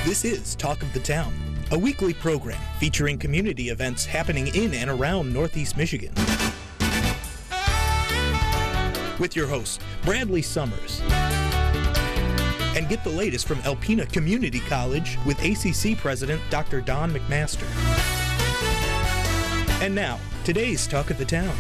This is Talk of the Town, a weekly program featuring community events happening in and around Northeast Michigan. With your host, Bradley Summers. And get the latest from Alpena Community College with ACC President Dr. Don McMaster. And now, today's Talk of the Town.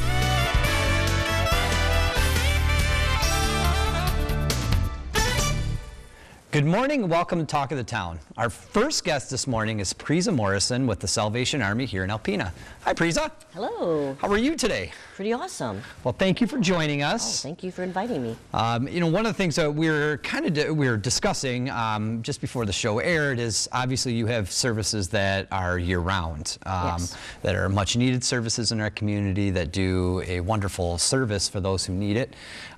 Good morning and welcome to Talk of the Town. Our first guest this morning is Priza Morrison with the Salvation Army here in Alpena. Hi, Priza. Hello. How are you today? Pretty awesome. Well, thank you for joining us. Oh, thank you for inviting me. One of the things that we're discussing just before the show aired is obviously you have services that are year-round, Yes. that are much-needed services in our community that do a wonderful service for those who need it.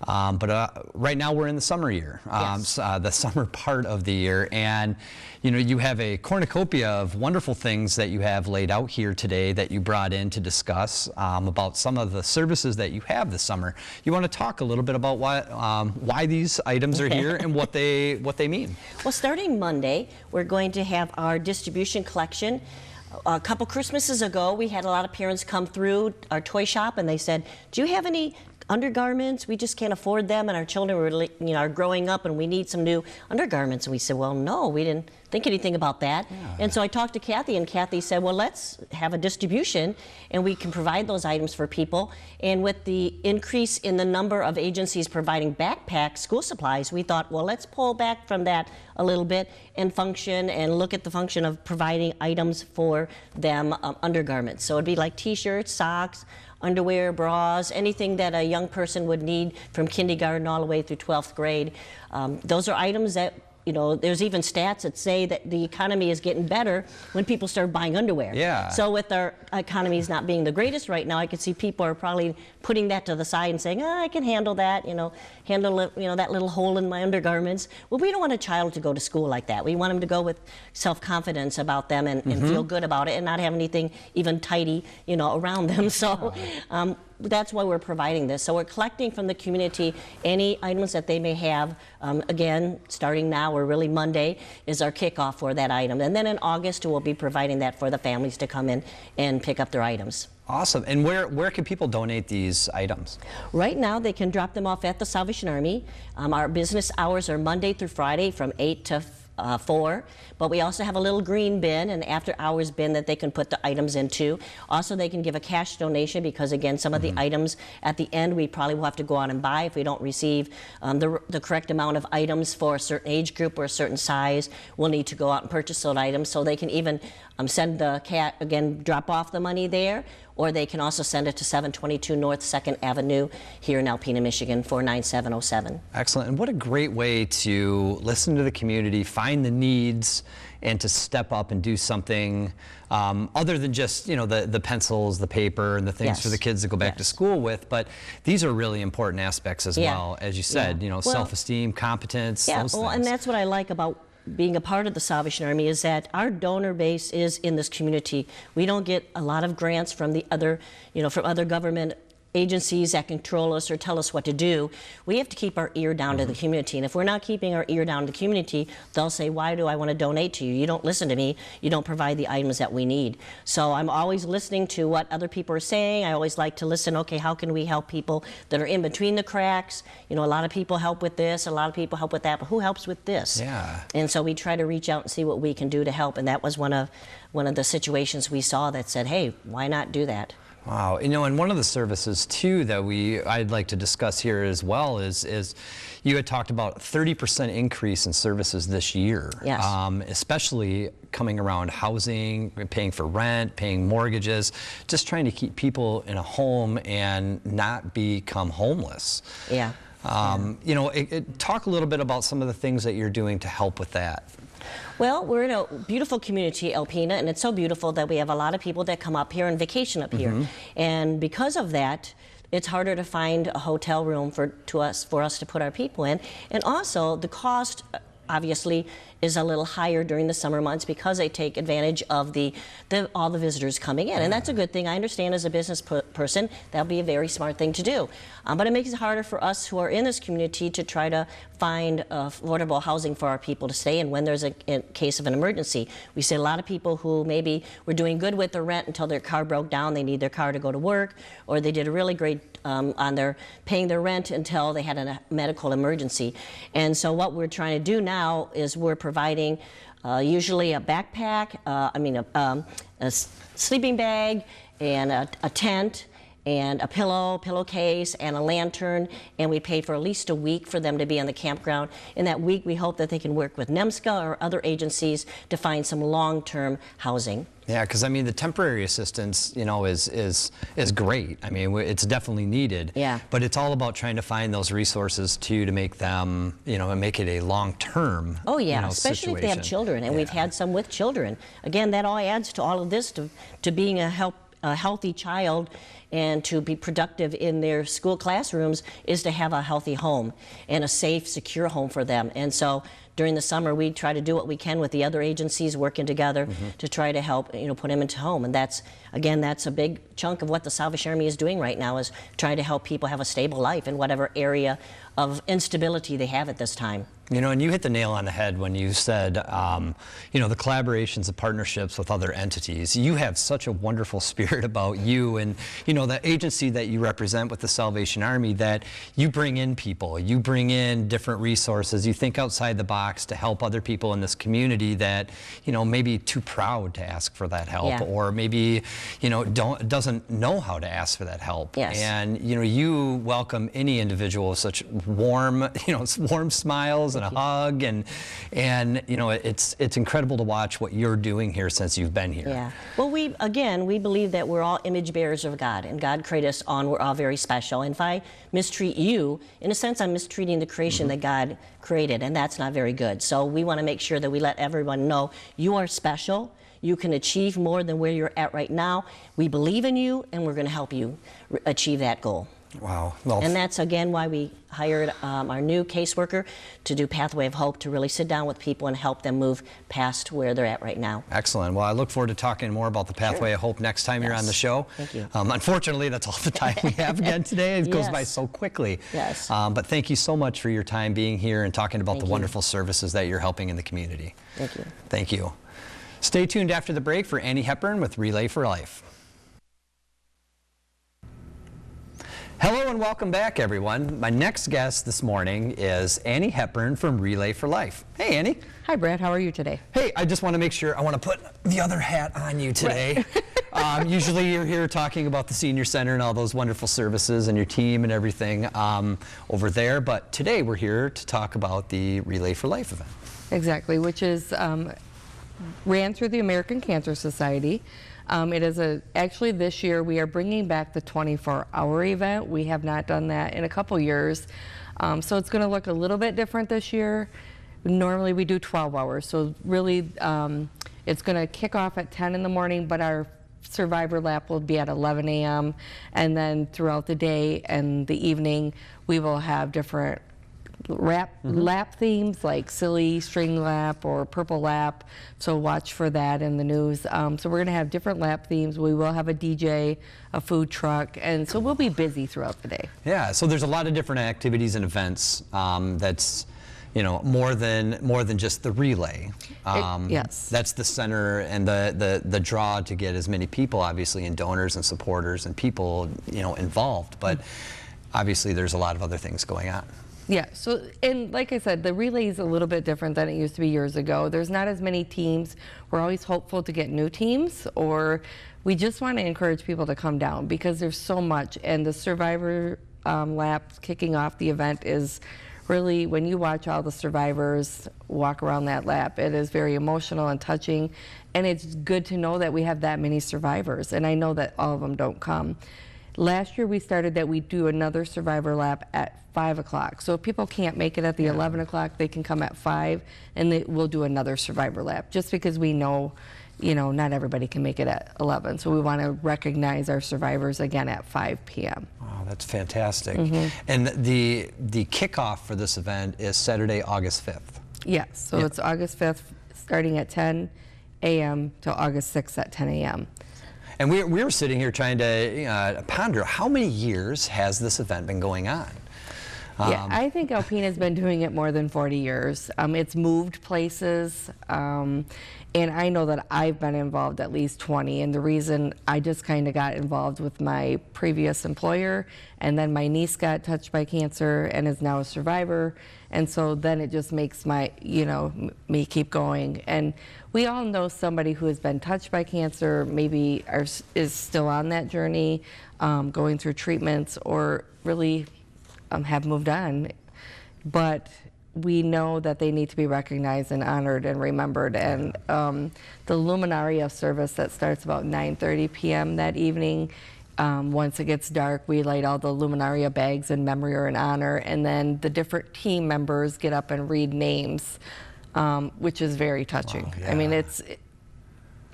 But right now we're in the summer year, Yes. the summer part of the year, and you have a cornucopia of wonderful things that you have laid out here today that you brought in to discuss about some of the services that you have this summer. You want to talk a little bit about why these items are here and what they mean? Well, starting Monday, we're going to have our distribution collection. A couple Christmases ago, we had a lot of parents come through our toy shop and they said, "Do you have any undergarments? We just can't afford them, and our children are growing up, and we need some new undergarments." And we said, "Well, no, we didn't think anything about that." Yeah. And so I talked to Kathy, and Kathy said, "Well, let's have a distribution, and we can provide those items for people." And with the increase in the number of agencies providing backpack school supplies, we thought, well, let's pull back from that a little bit and look at the function of providing items for them, undergarments. So it'd be like t-shirts, socks, underwear, bras, anything that a young person would need from kindergarten all the way through 12th grade. Those are items that, there's even stats that say that the economy is getting better when people start buying underwear. Yeah. So with our economies not being the greatest right now, I can see people are probably putting that to the side and saying, I can handle that, handle that little hole in my undergarments. Well, we don't want a child to go to school like that. We want them to go with self-confidence about them and feel good about it and not have anything even tidy, around them. So that's why we're providing this. So we're collecting from the community any items that they may have. Again, starting now, or really Monday, is our kickoff for that item. And then in August, we'll be providing that for the families to come in and pick up their items. Awesome. And where can people donate these items? Right now, they can drop them off at the Salvation Army. Our business hours are Monday through Friday from 8 to 4, but we also have a little green bin, an after-hours bin that they can put the items into. Also, they can give a cash donation because, again, some of the items at the end we probably will have to go out and buy if we don't receive the correct amount of items for a certain age group or a certain size. We'll need to go out and purchase those items, so they can even send drop off the money there, or they can also send it to 722 North 2nd Avenue here in Alpena, Michigan, 49707. Excellent. And what a great way to listen to the community, find the needs, and to step up and do something other than just, the pencils, the paper, and the things for the kids to go back to school with. But these are really important aspects as well, as you said, self-esteem, competence, those things. And that's what I like about being a part of the Salvation Army, is that our donor base is in this community. We don't get a lot of grants from the other, from other government agencies that control us or tell us what to do. We have to keep our ear down to the community, and if we're not keeping our ear down to the community, they'll say, why do I want to donate to you? You don't listen to me. You don't provide the items that we need. So I'm always listening to what other people are saying. I always like to listen, okay, how can we help people that are in between the cracks? A lot of people help with this, a lot of people help with that, but who helps with this? Yeah. And so we try to reach out and see what we can do to help, and that was one of the situations we saw that said, hey, why not do that? Wow, and one of the services too that I'd like to discuss here as well is you had talked about 30% increase in services this year. Yes. Especially coming around housing, paying for rent, paying mortgages, just trying to keep people in a home and not become homeless. Yeah. Talk a little bit about some of the things that you're doing to help with that. Well, we're in a beautiful community, Alpena, and it's so beautiful that we have a lot of people that come up here and vacation up here. And because of that, it's harder to find a hotel room for us to put our people in. And also, the cost obviously is a little higher during the summer months because they take advantage of all the visitors coming in. And that's a good thing. I understand as a business person, that'll be a very smart thing to do. But it makes it harder for us who are in this community to try to find affordable housing for our people to stay in when there's a case of an emergency. We see a lot of people who maybe were doing good with their rent until their car broke down, they need their car to go to work, or they did a really great on their paying their rent until they had a medical emergency. And so what we're trying to do now is we're providing usually a backpack, a sleeping bag, and a tent, and a pillowcase, and a lantern, and we pay for at least a week for them to be on the campground. In that week, we hope that they can work with NEMSCA or other agencies to find some long-term housing. Yeah, because I mean the temporary assistance, you know, is great. I mean, it's definitely needed. Yeah. But it's all about trying to find those resources too to make them, you know, and make it a long-term. Oh yeah, you know, especially if they have situation. children, and we've had some with children. Again, that all adds to all of this to being a healthy child and to be productive in their school classrooms is to have a healthy home and a safe, secure home for them. And so during the summer, we try to do what we can with the other agencies working together to try to help, you know, put them into home. And that's, again, that's a big chunk of what the Salvation Army is doing right now, is trying to help people have a stable life in whatever area of instability they have at this time. You know, and you hit the nail on the head when you said, you know, the collaborations and partnerships with other entities. You have such a wonderful spirit about you and, you know, the agency that you represent with the Salvation Army, that you bring in people, you bring in different resources, you think outside the box to help other people in this community that, you know, maybe too proud to ask for that help, or maybe, you know, doesn't know how to ask for that help. Yes. And, you know, you welcome any individual with such warm, you know, warm smiles and a hug, and you know, it's incredible to watch what you're doing here since you've been here. Yeah. Well, we believe that we're all image bearers of God, and God created us all, and we're all very special. And if I mistreat you, in a sense, I'm mistreating the creation that God created, and that's not very good. So we want to make sure that we let everyone know you are special. You can achieve more than where you're at right now. We believe in you, and we're going to help you achieve that goal. Wow. Well, and that's, again, why we hired our new caseworker to do Pathway of Hope, to really sit down with people and help them move past where they're at right now. Excellent. Well, I look forward to talking more about the Pathway of Hope next time you're on the show. Thank you. Unfortunately, that's all the time we have again today. It goes by so quickly. Yes. But thank you so much for your time being here and talking about the wonderful services that you're helping in the community. Thank you. Thank you. Stay tuned after the break for Annie Hepburn with Relay for Life. Hello and welcome back, everyone. My next guest this morning is Annie Hepburn from Relay for Life. Hey, Annie. Hi, Brad. How are you today? Hey, I just want to make sure, I want to put the other hat on you today. Right. Usually you're here talking about the Senior Center and all those wonderful services and your team and everything over there, but today we're here to talk about the Relay for Life event. Exactly, which is ran through the American Cancer Society. It is actually this year we are bringing back the 24-hour event. We have not done that in a couple years. So it's going to look a little bit different this year. Normally we do 12 hours. So really it's going to kick off at 10 in the morning, but our survivor lap will be at 11 a.m. And then throughout the day and the evening, we will have different lap themes like silly string lap or purple lap, so watch for that in the news. So we're going to have different lap themes. We will have a DJ, a food truck, and so we'll be busy throughout the day. Yeah, so there's a lot of different activities and events that's, you know, more than just the relay. Yes. That's the center and the draw to get as many people, obviously, and donors and supporters and people, you know, involved. But obviously there's a lot of other things going on. Yeah, so, and like I said, the relay is a little bit different than it used to be years ago. There's not as many teams. We're always hopeful to get new teams, or we just want to encourage people to come down because there's so much. And the survivor lap kicking off the event is really, when you watch all the survivors walk around that lap, it is very emotional and touching. And it's good to know that we have that many survivors. And I know that all of them don't come. Last year we started that we do another survivor lap at 5 o'clock. So if people can't make it at the 11 o'clock, they can come at 5 and we'll do another survivor lap, just because we know, you know, not everybody can make it at 11. So we want to recognize our survivors again at 5 p.m. Oh, that's fantastic. And the kickoff for this event is Saturday, August 5th. Yes, so Yeah. it's August 5th, starting at 10 a.m. till August 6th at 10 a.m. And we were sitting here trying to ponder, how many years has this event been going on? Yeah, I think Alpena's been doing it more than 40 years. It's moved places, and I know that I've been involved at least 20, and the reason I just kind of got involved with my previous employer, and then my niece got touched by cancer and is now a survivor, and so then it just makes me keep going. And we all know somebody who has been touched by cancer, maybe is still on that journey, going through treatments, or really have moved on, but we know that they need to be recognized and honored and remembered. And the Luminaria service that starts about 9:30 p.m. that evening, once it gets dark, we light all the Luminaria bags in memory or in honor, and then the different team members get up and read names, which is very touching. Wow, yeah. I mean,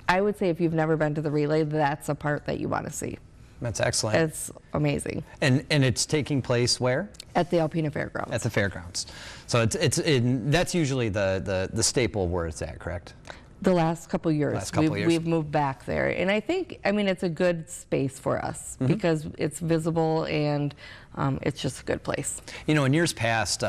I would say if you've never been to the relay, that's a part that you want to see. That's excellent. It's amazing. And it's taking place where? At the Alpena Fairgrounds. At the fairgrounds. So that's usually the staple where it's at, correct? The last couple years. Last couple years. We've moved back there. And I think, it's a good space for us because it's visible and it's just a good place. In years past,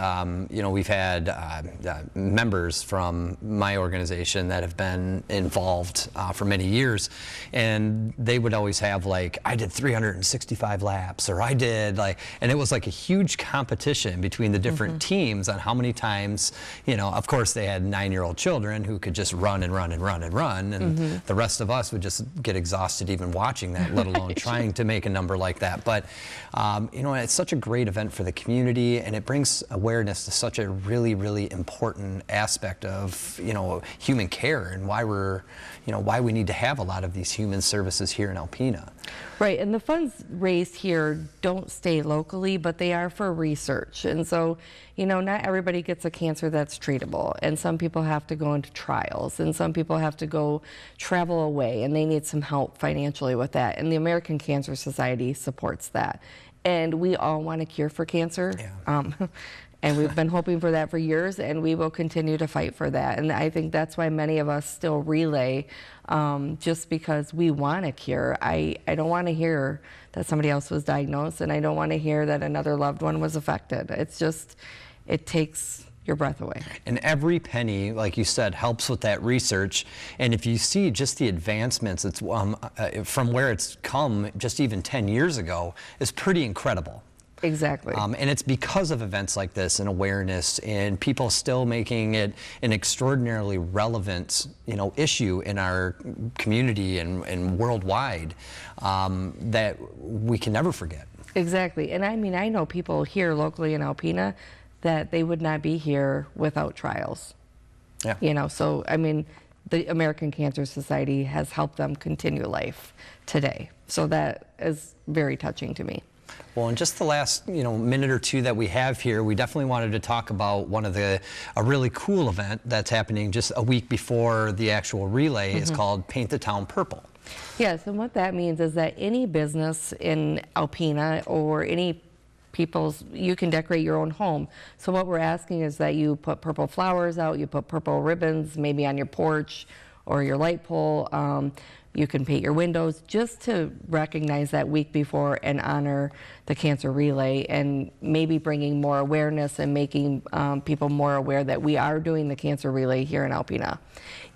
we've had members from my organization that have been involved for many years, and they would always have I did 365 laps, or I did and it was like a huge competition between the different teams on how many times, of course they had 9-year-old children who could just run and run and run and run, and the rest of us would just get exhausted even watching that, let alone trying to make a number like that. But, it's such a great event for the community, and it brings awareness to such a really, really important aspect of, human care, and why why we need to have a lot of these human services here in Alpena. Right, and the funds raised here don't stay locally, but they are for research. And so, not everybody gets a cancer that's treatable, and some people have to go into trials, and some people have to go travel away, and they need some help financially with that. And the American Cancer Society supports that. And we all want a cure for cancer. Yeah. And we've been hoping for that for years, and we will continue to fight for that. And I think that's why many of us still relay, just because we want a cure. I don't want to hear that somebody else was diagnosed, and I don't want to hear that another loved one was affected. It's just, it takes your breath away. And every penny, like you said, helps with that research. And if you see just the advancements, it's from where it's come just even 10 years ago, is pretty incredible. Exactly. And it's because of events like this and awareness and people still making it an extraordinarily relevant, issue in our community and worldwide, that we can never forget. Exactly. And I know people here locally in Alpena that they would not be here without trials. Yeah. So the American Cancer Society has helped them continue life today. So that is very touching to me. Well, in just the last minute or two that we have here, we definitely wanted to talk about a really cool event that's happening just a week before the actual relay. It's called Paint the Town Purple. Yes, and what that means is that any business in Alpena or any you can decorate your own home. So what we're asking is that you put purple flowers out, you put purple ribbons maybe on your porch or your light pole. You can paint your windows just to recognize that week before and honor the cancer relay, and maybe bringing more awareness and making people more aware that we are doing the cancer relay here in Alpena.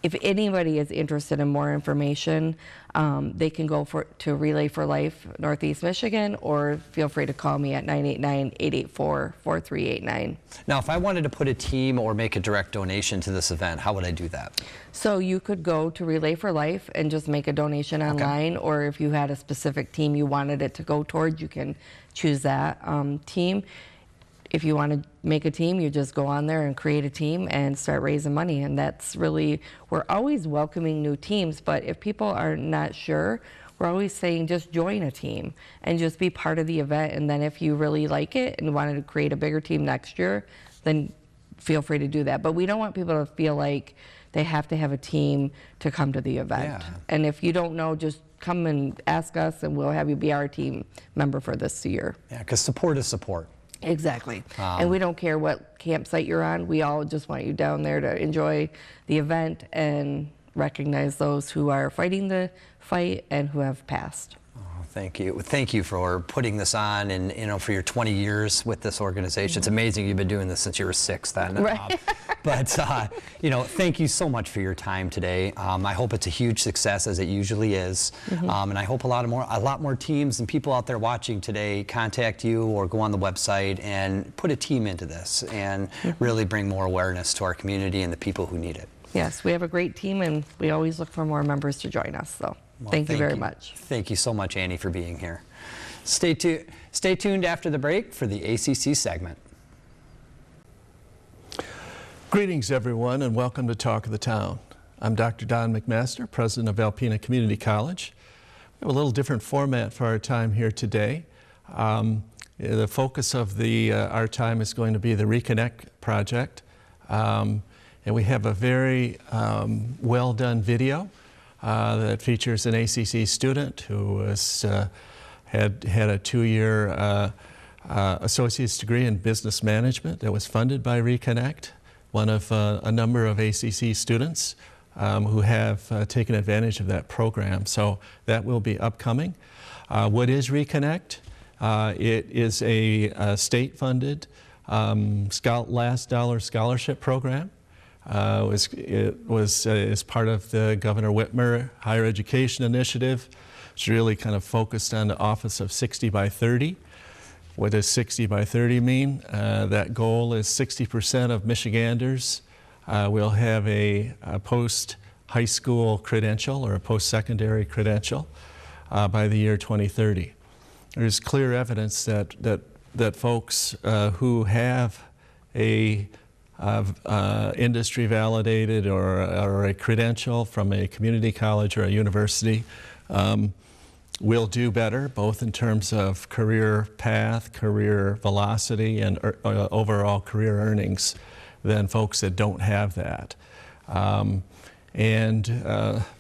If anybody is interested in more information, they can go to Relay for Life Northeast Michigan, or feel free to call me at 989-884-4389. Now, if I wanted to put a team or make a direct donation to this event, how would I do that? So you could go to Relay for Life and just make a donation online, or if you had a specific team you wanted it to go towards, you can choose that team. If you want to make a team, you just go on there and create a team and start raising money. And that's really, we're always welcoming new teams, but if people are not sure, we're always saying just join a team and just be part of the event. And then if you really like it and wanted to create a bigger team next year, then feel free to do that. But we don't want people to feel like they have to have a team to come to the event. Yeah. And if you don't know, just come and ask us and we'll have you be our team member for this year. Yeah, because support is support. Exactly. And we don't care what campsite you're on. We all just want you down there to enjoy the event and recognize those who are fighting the fight and who have passed. Thank you. Thank you for putting this on and for your 20 years with this organization. It's amazing you've been doing this since you were 6 then. Right. But thank you so much for your time today. I hope it's a huge success as it usually is. And I hope a lot more teams and people out there watching today contact you or go on the website and put a team into this and really bring more awareness to our community and the people who need it. Yes, we have a great team and we always look for more members to join us. So. Well, thank you very much. Thank you so much, Annie, for being here. Stay tuned after the break for the ACC segment. Greetings, everyone, and welcome to Talk of the Town. I'm Dr. Don McMaster, president of Alpena Community College. We have a little different format for our time here today. The focus of our time is going to be the Reconnect project. And we have a very well done video that features an ACC student who had a 2-year associate's degree in business management that was funded by Reconnect, one of a number of ACC students who have taken advantage of that program. So that will be upcoming. What is Reconnect? It is a state-funded last dollar scholarship program. It was as part of the Governor Whitmer Higher Education Initiative. It's really kind of focused on the Office of 60 by 30. What does 60 by 30 mean? That goal is 60% of Michiganders will have a post-high school credential or a post-secondary credential by the year 2030. There's clear evidence that folks who have a industry validated or a credential from a community college or a university will do better, both in terms of career path, career velocity, and overall career earnings than folks that don't have that.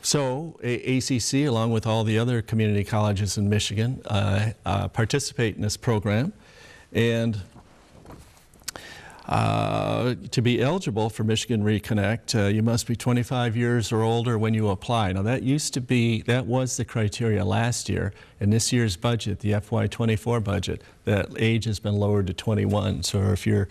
So ACC, along with all the other community colleges in Michigan, participate in this program. And to be eligible for Michigan Reconnect, you must be 25 years or older when you apply. Now that was the criteria last year. In this year's budget, the FY24 budget, that age has been lowered to 21. So if you're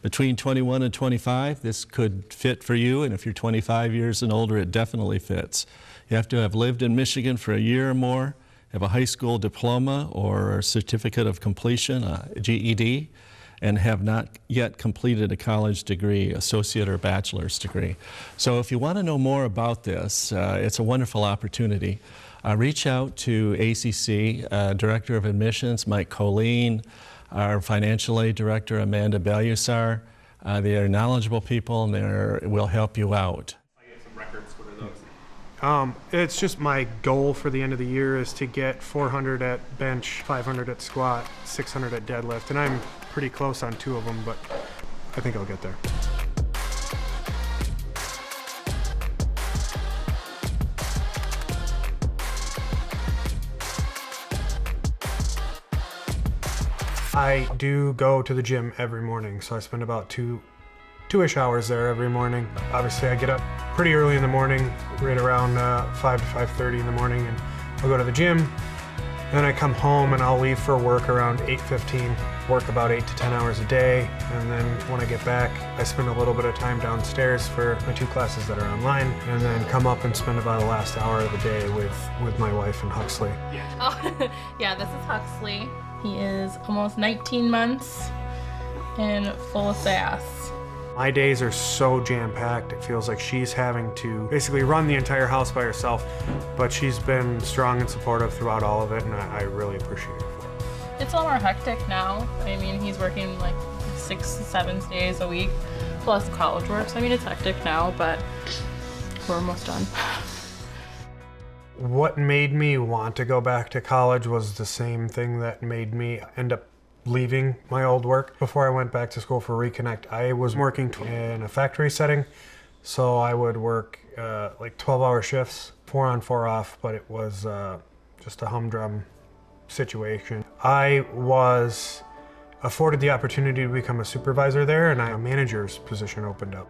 between 21 and 25, this could fit for you, and if you're 25 years and older, it definitely fits. You have to have lived in Michigan for a year or more, have a high school diploma or a certificate of completion, a GED, and have not yet completed a college degree, associate or bachelor's degree. So if you want to know more about this, it's a wonderful opportunity. Reach out to ACC Director of Admissions, Mike Colleen, our Financial Aid Director, Amanda Belusar. They are knowledgeable people and they will help you out. I get some records. What are those? It's just my goal for the end of the year is to get 400 at bench, 500 at squat, 600 at deadlift, and I'm pretty close on 2 of them, but I think I'll get there. I do go to the gym every morning, so I spend about two-ish hours there every morning. Obviously, I get up pretty early in the morning, right around 5 to 5:30 in the morning, and I'll go to the gym. Then I come home and I'll leave for work around 8:15, work about 8 to 10 hours a day, and then when I get back, I spend a little bit of time downstairs for my 2 classes that are online, and then come up and spend about the last hour of the day with my wife and Huxley. Oh, yeah, this is Huxley. He is almost 19 months and full of sass. My days are so jam-packed, it feels like she's having to basically run the entire house by herself, but she's been strong and supportive throughout all of it, and I really appreciate her for it. It's a lot more hectic now. I mean, he's working like 6 to 7 days a week, plus college work. So I mean, it's hectic now, but we're almost done. What made me want to go back to college was the same thing that made me end up leaving my old work. Before I went back to school for Reconnect, I was working in a factory setting, so I would work like 12-hour shifts, 4 on 4 off, but it was just a humdrum situation. I was afforded the opportunity to become a supervisor there, and a manager's position opened up.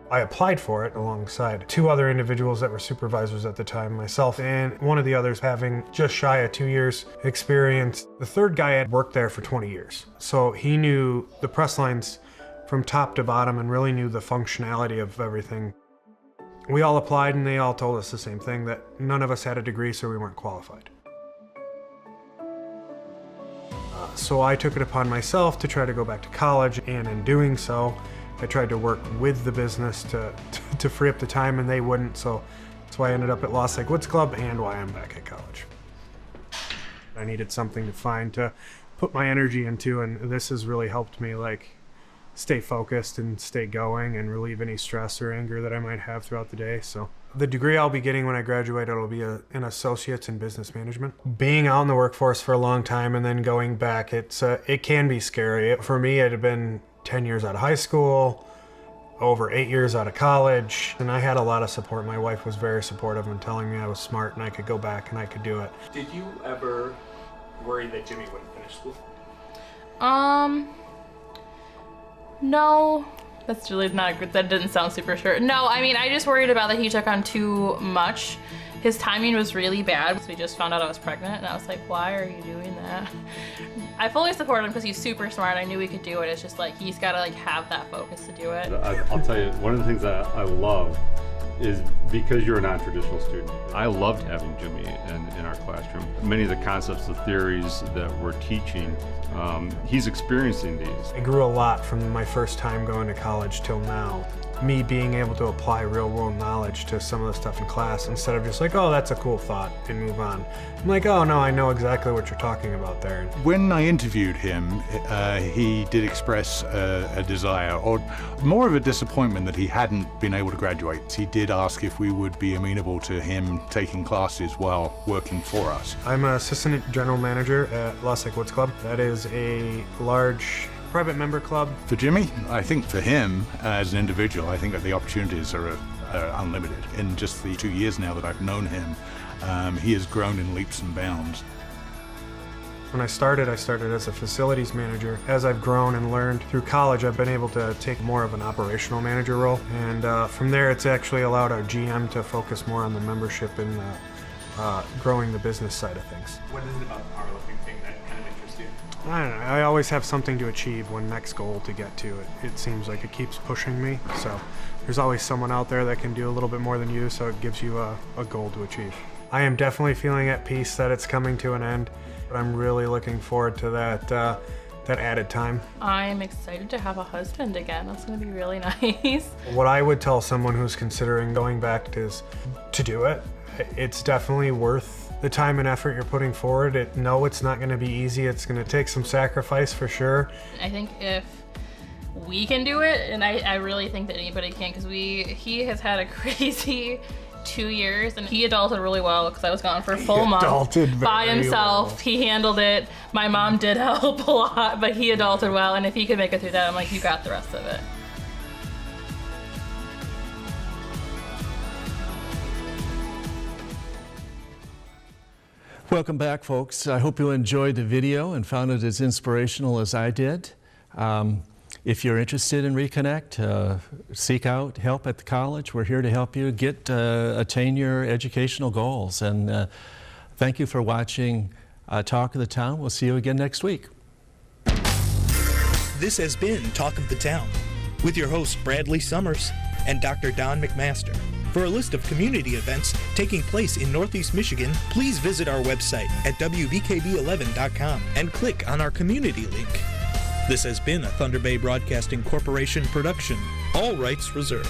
I applied for it alongside 2 other individuals that were supervisors at the time, myself and one of the others having just shy of 2 years experience. The third guy had worked there for 20 years. So he knew the press lines from top to bottom and really knew the functionality of everything. We all applied and they all told us the same thing, that none of us had a degree, so we weren't qualified. So I took it upon myself to try to go back to college, and in doing so, I tried to work with the business to free up the time, and they wouldn't, so that's why I ended up at Lost Lake Woods Club and why I'm back at college. I needed something to find to put my energy into, and this has really helped me stay focused and stay going and relieve any stress or anger that I might have throughout the day. So the degree I'll be getting when I graduate, it'll be an associate's in business management. Being out in the workforce for a long time and then going back, it can be scary. For me, it had been 10 years out of high school, over 8 years out of college, and I had a lot of support. My wife was very supportive and telling me I was smart and I could go back and I could do it. Did you ever worry that Jimmy wouldn't finish school? No. That's really not good. That didn't sound super sure. No, I mean, I just worried about that he took on too much. His timing was really bad. So we just found out I was pregnant, and I was like, why are you doing that? I fully support him because he's super smart. I knew he could do it. It's just he's got to have that focus to do it. I'll tell you, one of the things that I love is because you're a non-traditional student. I loved having Jimmy in our classroom. Many of the concepts, the theories that we're teaching, he's experiencing these. I grew a lot from my first time going to college till now. Me being able to apply real-world knowledge to some of the stuff in class instead of just oh, that's a cool thought and move on. I'm oh no, I know exactly what you're talking about there. When I interviewed him, he did express a desire, or more of a disappointment, that he hadn't been able to graduate. He did ask if we would be amenable to him taking classes while working for us. I'm an assistant general manager at Lost Lake Woods Club. That is a large private member club. For Jimmy, I think for him as an individual, I think that the opportunities are unlimited. In just the 2 years now that I've known him, he has grown in leaps and bounds. When I started as a facilities manager. As I've grown and learned through college, I've been able to take more of an operational manager role. And from there, it's actually allowed our GM to focus more on the membership and growing the business side of things. What is it about the powerlifting thing that kind of interests you? I don't know. I always have something to achieve, one next goal to get to. It seems like it keeps pushing me. So there's always someone out there that can do a little bit more than you, so it gives you a goal to achieve. I am definitely feeling at peace that it's coming to an end, but I'm really looking forward to that added time. I'm excited to have a husband again. That's going to be really nice. What I would tell someone who's considering going back is to do it. It's definitely worth the time and effort you're putting forward. No, it's not going to be easy. It's going to take some sacrifice for sure. I think if we can do it, and I really think that anybody can, because he has had a crazy 2 years, and he adulted really well because I was gone for a full month by himself. Well. He handled it. My mom did help a lot, but he adulted well, and if he could make it through that, I'm like, you got the rest of it. Welcome back, folks. I hope you enjoyed the video and found it as inspirational as I did. If you're interested in Reconnect, seek out help at the college. We're here to help you attain your educational goals. And thank you for watching Talk of the Town. We'll see you again next week. This has been Talk of the Town with your hosts Bradley Summers and Dr. Don McMaster. For a list of community events taking place in Northeast Michigan, please visit our website at WBKB11.com and click on our community link. This has been a Thunder Bay Broadcasting Corporation production. All rights reserved.